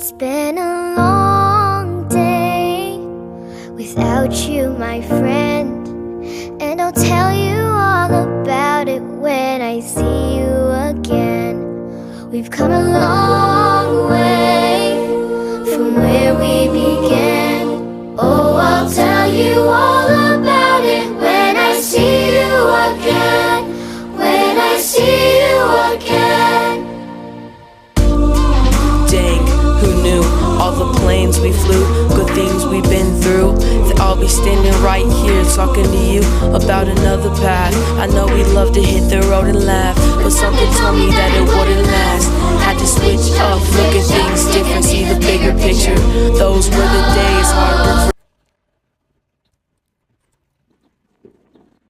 It's been a long day without you, my friend, and I'll tell you all about it when I see you again. We've come a long way from where we began. Oh, I'll tell you all about it when I see you again. When I see you again. Dang, who knew? All the planes we flew, good things we've been through, that I'll be standing right here talking to you about another path. I know we'd love to hit the road and laugh, but something told me that it wouldn't last. Had to switch up, look at things different, see the bigger picture. Those were the days, hard work